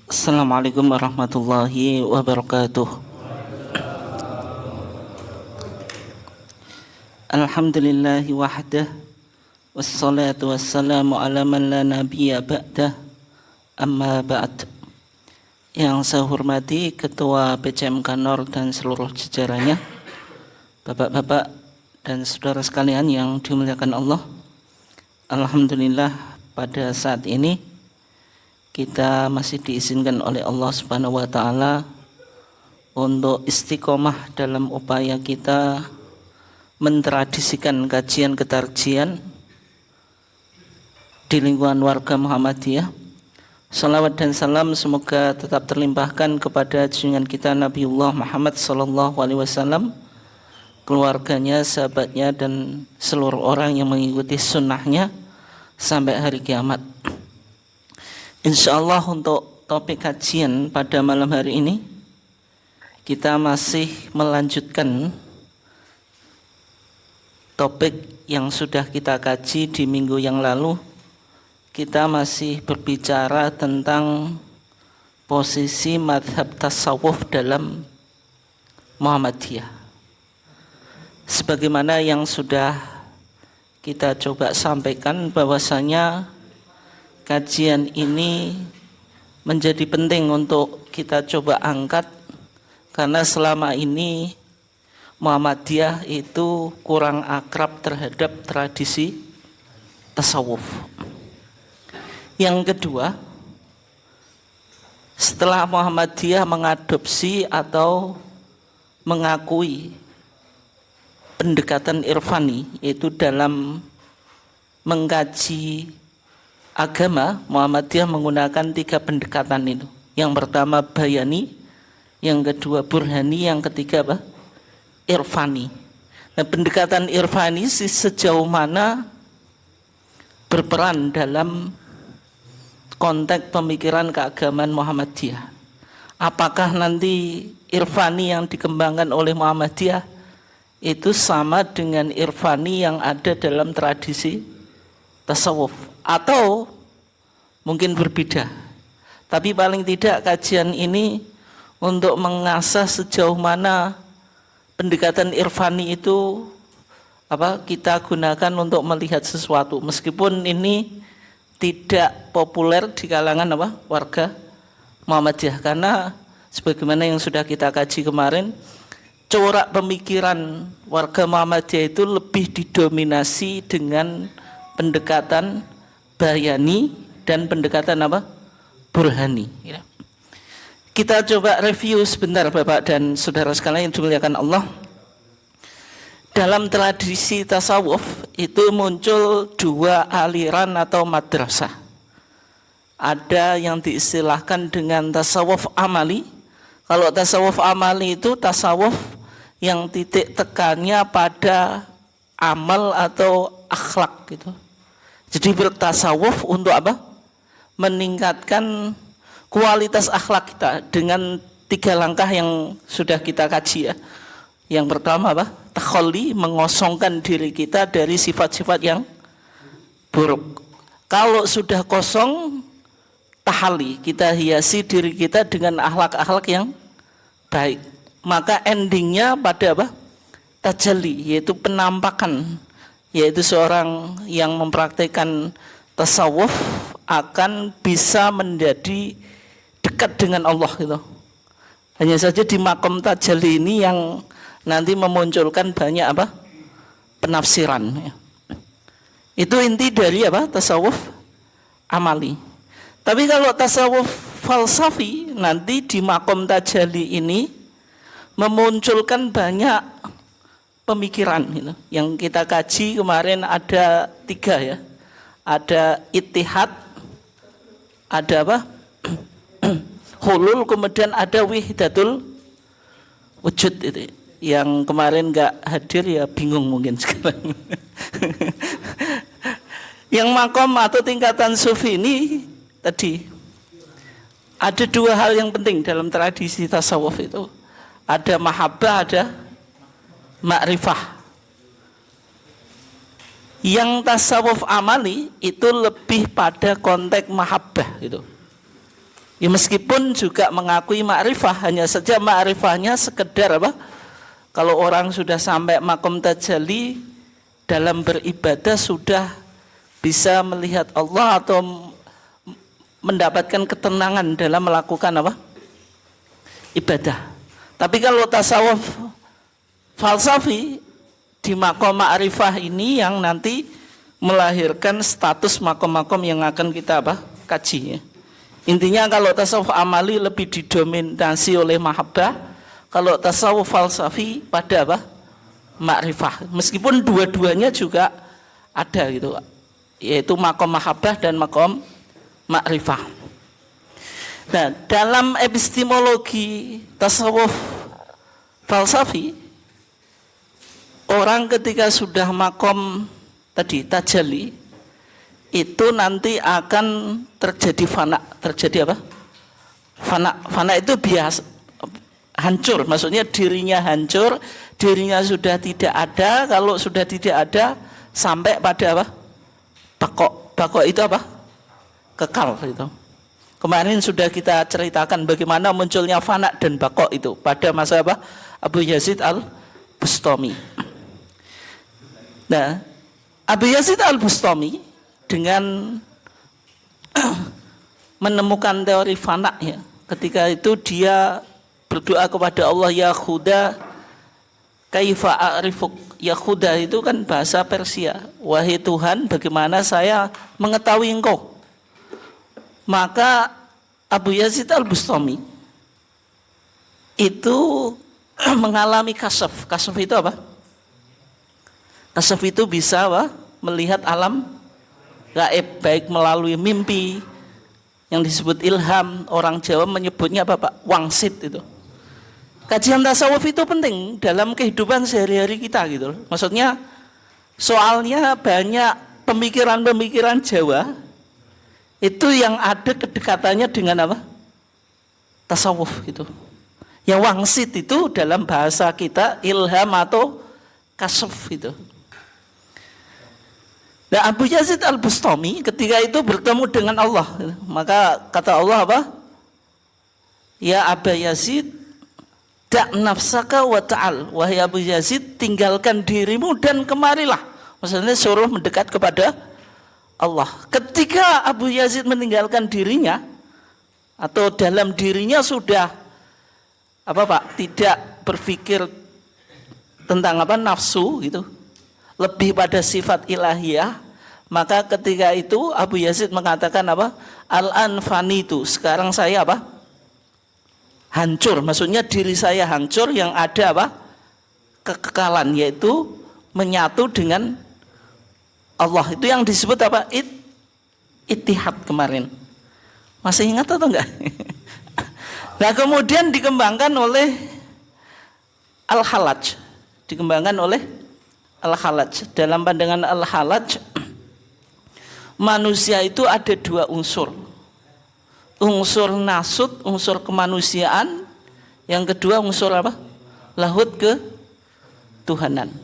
Assalamualaikum warahmatullahi wabarakatuh. Alhamdulillahi wahdah, wassalatu wassalamu ala man la nabiyya ba'dah, amma ba'd. Yang saya hormati Ketua PCMK NOR dan seluruh jajarannya, Bapak-bapak dan saudara sekalian yang dimuliakan Allah. Alhamdulillah pada saat ini kita masih diizinkan oleh Allah Subhanahu wa taala untuk istiqomah dalam upaya kita mentradisikan kajian ketarjian di lingkungan warga Muhammadiyah. Salawat dan salam semoga tetap terlimpahkan kepada junjungan kita Nabiullah Muhammad sallallahu alaihi wasallam, keluarganya, sahabatnya, dan seluruh orang yang mengikuti sunnahnya sampai hari kiamat. Insyaallah untuk topik kajian pada malam hari ini kita masih melanjutkan topik yang sudah kita kaji di minggu yang lalu. Kita masih berbicara tentang posisi madhab tasawuf dalam Muhammadiyah. Sebagaimana yang sudah kita coba sampaikan, bahwasanya kajian ini menjadi penting untuk kita coba angkat, karena selama ini Muhammadiyah itu kurang akrab terhadap tradisi tasawuf. Yang kedua, setelah Muhammadiyah mengadopsi atau mengakui pendekatan irfani, yaitu dalam mengkaji agama, Muhammadiyah menggunakan 3 pendekatan itu. Yang pertama bayani, yang kedua burhani, yang ketiga apa? Irfani. Nah, pendekatan irfani sejauh mana berperan dalam konteks pemikiran keagamaan Muhammadiyah? Apakah nanti irfani yang dikembangkan oleh Muhammadiyah itu sama dengan irfani yang ada dalam tradisi tasawuf, atau mungkin berbeda? Tapi paling tidak kajian ini untuk mengasah sejauh mana pendekatan irfani itu kita gunakan untuk melihat sesuatu, meskipun ini tidak populer di kalangan warga Muhammadiyah, karena sebagaimana yang sudah kita kaji kemarin, corak pemikiran warga Muhammadiyah itu lebih didominasi dengan pendekatan bayani dan pendekatan burhani. Kita coba review sebentar Bapak dan saudara sekalian yang dimuliakan Allah. Dalam tradisi tasawuf itu muncul 2 aliran atau madrasah. Ada yang diistilahkan dengan tasawuf amali. Kalau tasawuf amali itu tasawuf yang titik tekannya pada amal atau akhlak gitu. Jadi bertasawuf untuk meningkatkan kualitas akhlak kita dengan 3 langkah yang sudah kita kaji ya. Yang pertama takhalli, mengosongkan diri kita dari sifat-sifat yang buruk. Kalau sudah kosong, tahalli, kita hiasi diri kita dengan akhlak-akhlak yang baik. Maka endingnya pada tajalli, yaitu penampakan, yaitu seorang yang mempraktikkan tasawuf akan bisa menjadi dekat dengan Allah gitu. Hanya saja di makom tajalli ini yang nanti memunculkan banyak penafsiran ya. Itu inti dari tasawuf amali. Tapi kalau tasawuf falsafi, nanti di makom tajalli ini memunculkan banyak pemikiran gitu. Yang kita kaji kemarin ada 3 ya. Ada ittihad, ada hulul, kemudian ada wihdatul wujud itu. Yang kemarin nggak hadir ya bingung mungkin sekarang. Yang makom atau tingkatan sufi ini tadi ada 2 hal yang penting dalam tradisi tasawuf itu. Ada mahabbah, ada ma'rifah. Yang tasawuf amali itu lebih pada konteks mahabbah gitu. Ya meskipun juga mengakui ma'rifah, hanya saja ma'rifahnya sekedar apa? Kalau orang sudah sampai makom tajalli dalam beribadah sudah bisa melihat Allah atau mendapatkan ketenangan dalam melakukan apa? Ibadah. Tapi kalau tasawuf falsafi di makom ma'rifah ini yang nanti melahirkan status makom-makom yang akan kita apa? Kaji ya. Intinya kalau tasawuf amali lebih didominasi oleh mahabbah, kalau tasawuf falsafi pada apa? Ma'rifah. Meskipun dua-duanya juga ada gitu, yaitu makom mahabbah dan makom ma'rifah. Nah, dalam epistemologi tasawuf falsafi, orang ketika sudah makom tadi tajalli itu nanti akan terjadi fana. Terjadi apa? Fana itu biasa hancur, maksudnya dirinya hancur, dirinya sudah tidak ada. Kalau sudah tidak ada sampai pada apa? Bako itu apa? Kekal itu. Kemarin sudah kita ceritakan bagaimana munculnya fana dan bako itu pada masa apa? Abu Yazid al-Bustami. Nah, Abu Yazid al-Bustami dengan menemukan teori fana ya, ketika itu dia berdoa kepada Allah, ya Khuda kaifa a'rifuk. Ya Khuda itu kan bahasa Persia, wahai Tuhan bagaimana saya mengetahui engkau. Maka Abu Yazid al-Bustami itu mengalami kasaf. Kasaf itu apa? Kasaf itu bisa apa? Melihat alam gaib, baik melalui mimpi yang disebut ilham. Orang Jawa menyebutnya apa Pak? Wangsit itu. Kajian tasawuf itu penting dalam kehidupan sehari-hari kita gitu. Maksudnya soalnya banyak pemikiran-pemikiran Jawa itu yang ada kedekatannya dengan apa? Tasawuf itu. Yang wangsit itu dalam bahasa kita ilham atau kasaf itu. Nah, Abu Yazid al-Bustami ketika itu bertemu dengan Allah, maka kata Allah apa? Ya Aba Yazid, da' nafsaka wa ta'al. Wahai Abu Yazid, tinggalkan dirimu dan kemarilah. Maksudnya suruh mendekat kepada Allah. Ketika Abu Yazid meninggalkan dirinya atau dalam dirinya sudah apa Pak? Tidak berpikir tentang apa nafsu gitu. Lebih pada sifat ilahiyah, maka ketika itu Abu Yazid mengatakan apa? Al-an fanitu. Sekarang saya apa? Hancur. Maksudnya diri saya hancur, yang ada apa? Kekekalan, yaitu menyatu dengan Allah. Itu yang disebut apa? Ittihad kemarin. Masih ingat atau enggak? Nah, kemudian dikembangkan oleh Al-Halaj. Dikembangkan oleh Al-Halaj. Dalam pandangan Al-Halaj, manusia itu ada dua unsur. Unsur nasut, unsur kemanusiaan. Yang kedua unsur apa? Lahut ketuhanan.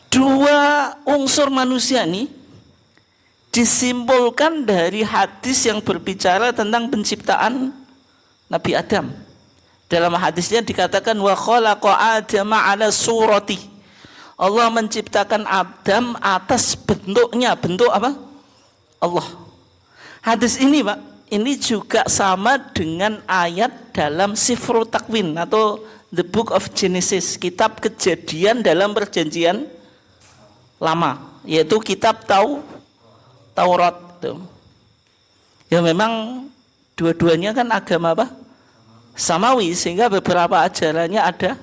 Dua unsur manusia ini disimpulkan dari hadis yang berbicara tentang penciptaan Nabi Adam. Dalam hadisnya dikatakan wa khalaqa Adama ala surati. Allah menciptakan Adam atas bentuknya. Bentuk apa? Allah. Hadis ini Pak, ini juga sama dengan ayat dalam Sifru Takwin atau The Book of Genesis, kitab kejadian dalam perjanjian lama, yaitu kitab Taurat. Ya memang dua-duanya kan agama apa? Samawi, sehingga beberapa ajarannya ada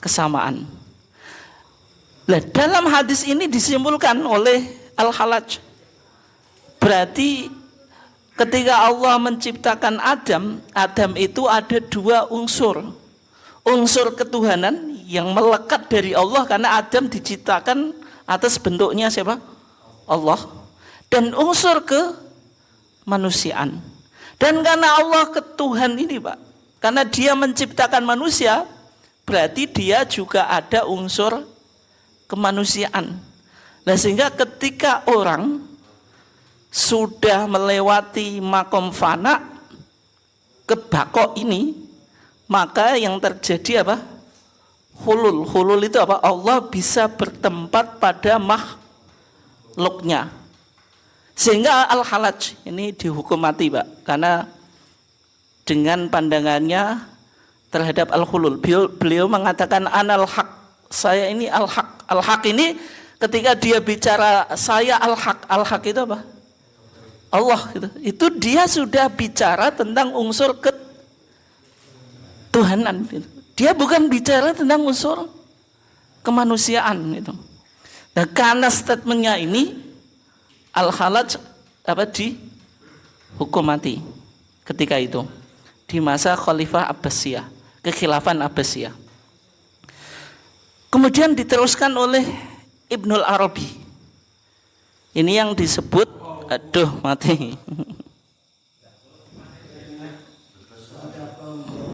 kesamaan. Nah, dalam hadis ini disimpulkan oleh Al-Halaj, berarti ketika Allah menciptakan Adam, Adam itu ada dua unsur. Unsur ketuhanan yang melekat dari Allah, karena Adam diciptakan atas bentuknya siapa? Allah. Dan unsur kemanusiaan. Dan karena Allah ketuhan ini Pak, karena dia menciptakan manusia, berarti dia juga ada unsur kemanusiaan. Nah, sehingga ketika orang sudah melewati makom fana, kebako ini, maka yang terjadi apa? Hulul. Hulul itu apa? Allah bisa bertempat pada makhluknya. Sehingga Al-Halaj ini dihukum mati, Pak, karena dengan pandangannya terhadap Al-Hulul. Beliau mengatakan anal haq, saya ini al-haq. Al-haq ini ketika dia bicara saya al-haq. Al-haq itu apa? Allah gitu. Itu dia sudah bicara tentang unsur ketuhanan gitu. Dia bukan bicara tentang unsur kemanusiaan itu. Nah, karena statementnya ini Al-Halaj dihukum mati ketika itu di masa Khalifah Abbasiyah, kekhilafan Abbasiyah. Kemudian diteruskan oleh Ibnul Arabi. Ini yang disebut, aduh mati.